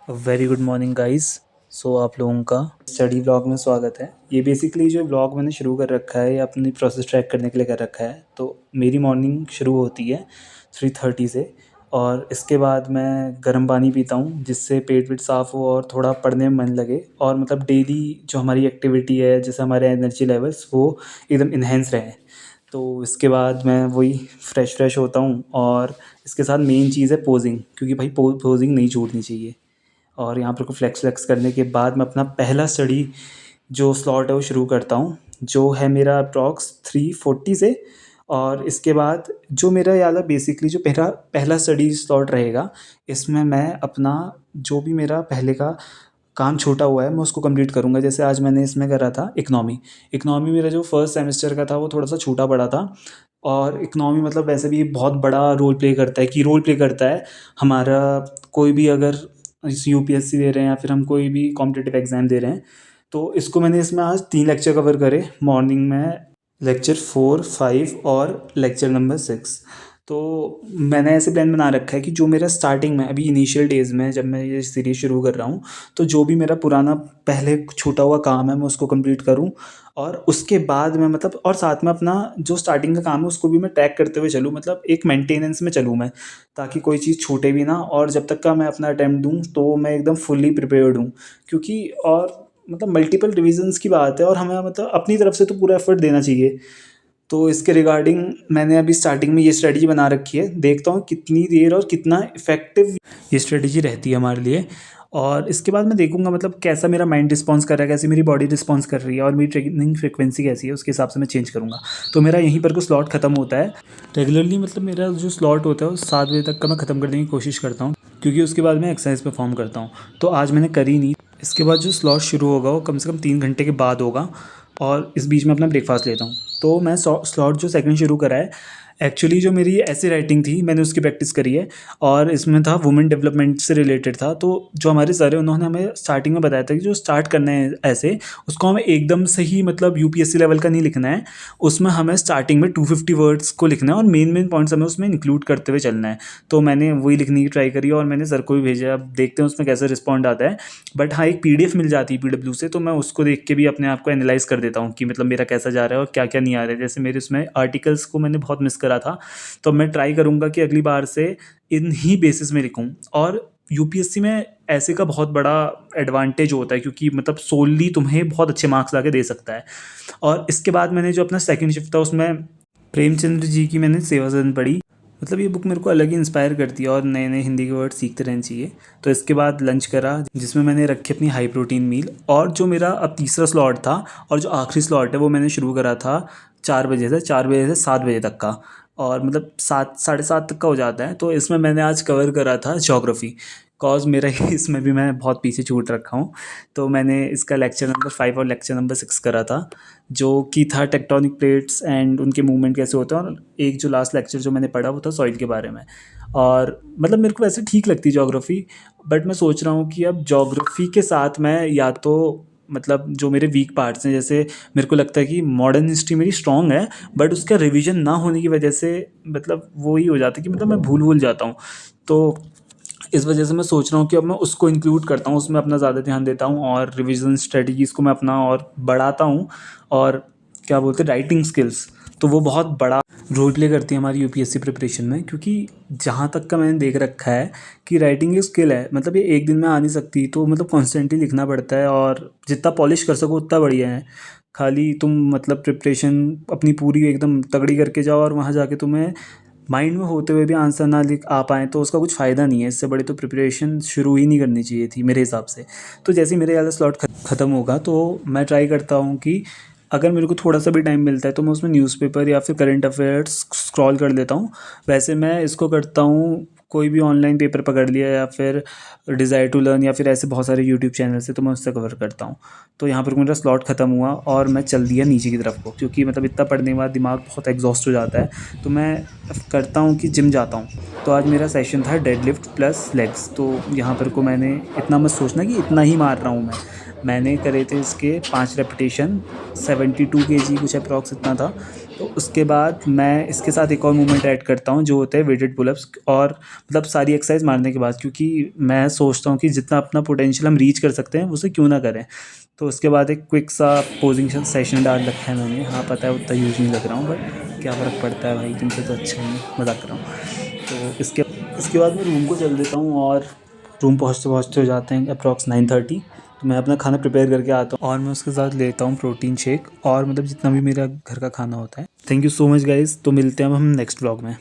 Very good morning guys. So आप लोगों का स्टडी व्लॉग में स्वागत है। ये बेसिकली जो व्लॉग मैंने शुरू कर रखा है ये अपनी प्रोसेस ट्रैक करने के लिए कर रखा है। तो मेरी मॉर्निंग शुरू होती है 3:30 से, और इसके बाद मैं गर्म पानी पीता हूँ जिससे पेट वेट साफ़ हो और थोड़ा पढ़ने में मन लगे, और मतलब डेली जो हमारी एक्टिविटी है जैसे हमारे एनर्जी लेवल्स वो एकदम इन्हेंस रहें। तो इसके बाद मैं वही फ्रेश होता हूँ, और इसके साथ मेन चीज़ है पोजिंग, क्योंकि भाई पोजिंग नहीं छूटनी चाहिए। और यहाँ पर को फ्लेक्स करने के बाद मैं अपना पहला स्टडी जो स्लॉट है वो शुरू करता हूँ, जो है मेरा अप्रॉक्स 3:40 से। और इसके बाद जो मेरा याद है बेसिकली जो पहला पहला स्टडी स्लॉट रहेगा, इसमें मैं अपना जो भी मेरा पहले का काम छूटा हुआ है मैं उसको कंप्लीट करूँगा। जैसे आज मैंने इसमें करा था इकनॉमी। इकनॉमी मेरा जो फर्स्ट सेमेस्टर का था वो थोड़ा सा छूटा पड़ा था। और इकनॉमी मतलब वैसे भी बहुत बड़ा रोल प्ले करता है, कि रोल प्ले करता है हमारा। कोई भी अगर यूपीएससी दे रहे हैं या फिर हम कोई भी कॉम्पिटिटिव एग्ज़ाम दे रहे हैं, तो इसको मैंने इसमें आज 3 लेक्चर कवर करे। मॉर्निंग में लेक्चर 4, 5 और लेक्चर नंबर 6। तो मैंने ऐसे प्लान बना रखा है कि जो मेरा स्टार्टिंग में अभी इनिशियल डेज़ में जब मैं ये सीरीज़ शुरू कर रहा हूँ, तो जो भी मेरा पुराना पहले छूटा हुआ काम है मैं उसको कंप्लीट करूँ। और उसके बाद मैं मतलब और साथ में अपना जो स्टार्टिंग का काम है उसको भी मैं ट्रैक करते हुए चलूँ, मतलब एक मेंटेनेंस में चलूँ मैं, ताकि कोई चीज़ छूटे भी ना। और जब तक का मैं अपना अटेम्प्ट दूँ तो मैं एकदम फुल्ली प्रिपेयर्ड हूँ, क्योंकि और मतलब मल्टीपल रिविजन्स की बात है और हमें मतलब अपनी तरफ से तो पूरा एफर्ट देना चाहिए। तो इसके रिगार्डिंग मैंने अभी स्टार्टिंग में ये स्ट्रेटजी बना रखी है। देखता हूँ कितनी देर और कितना इफ़ेक्टिव ये स्ट्रेटजी रहती है हमारे लिए। और इसके बाद मैं देखूँगा मतलब कैसा मेरा माइंड रिस्पॉन्स कर रहा है, कैसी मेरी बॉडी रिस्पॉन्स कर रही है, और मेरी ट्रेनिंग फ्रिक्वेंसी कैसी है, उसके हिसाब से मैं चेंज करूँगा। तो मेरा यहीं पर को स्लॉट ख़त्म होता है रेगुलरली। मतलब मेरा जो स्लॉट होता है वो 7 बजे तक का मैं ख़त्म करने की कोशिश करता हूँ, क्योंकि उसके बाद मैं एक्सरसाइज परफॉर्म करता हूँ। तो आज मैंने करी नहीं। इसके बाद जो स्लॉट शुरू होगा वो कम से कम 3 घंटे के बाद होगा, और इस बीच में अपना ब्रेकफास्ट लेता हूँ। तो मैं स्लॉट जो सेकंड शुरू करा है, एक्चुअली जो मेरी ऐसी राइटिंग थी मैंने उसकी प्रैक्टिस करी है, और इसमें था वुमेन डेवलपमेंट से रिलेटेड था। तो जो हमारे सर हैं उन्होंने हमें स्टार्टिंग में बताया था कि जो स्टार्ट करना है ऐसे, उसको हमें एकदम से ही मतलब यूपीएससी लेवल का नहीं लिखना है। उसमें हमें स्टार्टिंग में 250 वर्ड्स को लिखना है और मेन पॉइंट्स हमें उसमें इंक्लूड करते हुए चलना है। तो मैंने वही लिखने की ट्राई करी और मैंने सर को भी भेजा। अब देखते हैं उसमें कैसे रिस्पॉन्ड आता है। बट हाँ, एक पीडीएफ मिल जाती है पीडब्ल्यू से, तो मैं उसको देख के भी अपने आप को एनालाइज कर देता हूँ कि मतलब मेरा कैसा जा रहा है और क्या क्या नहीं आ रहा है। जैसे मेरे उसमें आर्टिकल्स को मैंने बहुत मिस करा था, तो मैं ट्राई करूँगा कि अगली बार से इन ही बेसिस में लिखूँ। और यूपीएससी में ऐसे का बहुत बड़ा एडवांटेज होता है, क्योंकि मतलब सोलली तुम्हें बहुत अच्छे मार्क्स ला के दे सकता है। और इसके बाद मैंने जो अपना सेकंड शिफ्ट था उसमें प्रेमचंद्र जी की मैंने सेवा सदन पढ़ी। मतलब ये बुक मेरे को अलग ही इंस्पायर करती है, और नए नए हिंदी के वर्ड सीखते रहने चाहिए। तो इसके बाद लंच करा जिसमें मैंने रखी अपनी हाई प्रोटीन मील। और जो मेरा अब तीसरा स्लॉट था और जो आखिरी स्लॉट है वो मैंने शुरू करा था 4 बजे से 7 बजे तक का, और मतलब 7 7:30 तक का हो जाता है। तो इसमें मैंने आज कवर करा था ज्योग्राफी, कॉज मेरा इसमें भी मैं बहुत पीछे छूट रखा हूँ। तो मैंने इसका लेक्चर नंबर 5 और लेक्चर नंबर 6 करा था, जो कि था टेक्टोनिक प्लेट्स एंड उनके मूवमेंट कैसे होते हैं। और एक जो लास्ट लेक्चर जो मैंने पढ़ा वो था सॉइल के बारे में। और मतलब मेरे को वैसे ठीक लगती है ज्योग्राफी, बट मैं सोच रहा हूँ कि अब ज्योग्राफी के साथ मैं या तो मतलब जो मेरे वीक पार्ट्स हैं, जैसे मेरे को लगता है कि मॉडर्न हिस्ट्री मेरी स्ट्रॉन्ग है, बट उसका रिवीजन ना होने की वजह से मतलब वो ही हो जाता है कि मतलब मैं भूल जाता हूँ। तो इस वजह से मैं सोच रहा हूँ कि अब मैं उसको इंक्लूड करता हूँ, उसमें अपना ज़्यादा ध्यान देता हूँ और रिवीजन स्ट्रेटजीज़ को मैं अपना और बढ़ाता हूँ। और क्या बोलते हैं, राइटिंग स्किल्स, तो वो बहुत बड़ा रोल प्ले करती है हमारी यूपीएससी प्रिपरेशन में। क्योंकि जहाँ तक का मैंने देख रखा है कि राइटिंग एक स्किल है, मतलब ये एक दिन में आ नहीं सकती, तो मतलब कॉन्स्टेंटली लिखना पड़ता है, और जितना पॉलिश कर सको उतना बढ़िया है। खाली तुम मतलब प्रिपरेशन अपनी पूरी एकदम तगड़ी करके जाओ और वहाँ जाके तुम्हें माइंड में होते हुए भी आंसर ना लिख आ पाएँ तो उसका कुछ फ़ायदा नहीं है। इससे बड़ी तो प्रिपरेशन शुरू ही नहीं करनी चाहिए थी मेरे हिसाब से। तो जैसे ही मेरे वाला स्लॉट ख़त्म होगा तो मैं ट्राई करता हूँ कि अगर मेरे को थोड़ा सा भी टाइम मिलता है तो मैं उसमें न्यूज़पेपर या फिर करंट अफेयर्स स्क्रॉल कर लेता हूँ। वैसे मैं इसको करता हूँ, कोई भी ऑनलाइन पेपर पकड़ लिया या फिर डिज़ायर टू लर्न या फिर ऐसे बहुत सारे यूट्यूब चैनल से, तो मैं उससे कवर करता हूँ। तो यहाँ पर मेरा स्लॉट ख़त्म हुआ और मैं चल दिया नीचे की तरफ को, क्योंकि मतलब इतना पढ़ने के बाद दिमाग बहुत एग्जॉस्ट हो जाता है। तो मैं करता हूँ कि जिम जाता हूँ। तो आज मेरा सेशन था डेडलिफ्ट प्लस लेग्स। तो यहाँ पर को मैंने इतना मत सोचना कि इतना ही मार रहा हूँ मैंने करे थे इसके 5 रेपिटेशन, 72 kg कुछ अप्रॉक्स इतना था। तो उसके बाद मैं इसके साथ एक और मूवमेंट ऐड करता हूँ जो होता है वेटेड पुलअप्स, और मतलब सारी एक्सरसाइज मारने के बाद, क्योंकि मैं सोचता हूँ कि जितना अपना पोटेंशियल हम रीच कर सकते हैं उसे क्यों ना करें। तो उसके बाद एक क्विक सा पोजिंग सेशन डाल रखा है मैंने। हाँ पता है उतना यूज नहीं लग रहा हूँ, बट क्या फ़र्क पड़ता है भाई, तुमसे तो अच्छा ही मजाक कर रहा हूँ। तो इसके बाद मैं रूम को चल देता हूँ, और रूम पहुँचते पहुँचते हो जाते हैं अप्रॉक्स 9:30। तो मैं अपना खाना प्रिपेयर करके आता हूँ, और मैं उसके साथ लेता हूँ प्रोटीन शेक, और मतलब जितना भी मेरा घर का खाना होता है। Thank you so much guys, तो मिलते हैं अब हम नेक्स्ट व्लॉग में।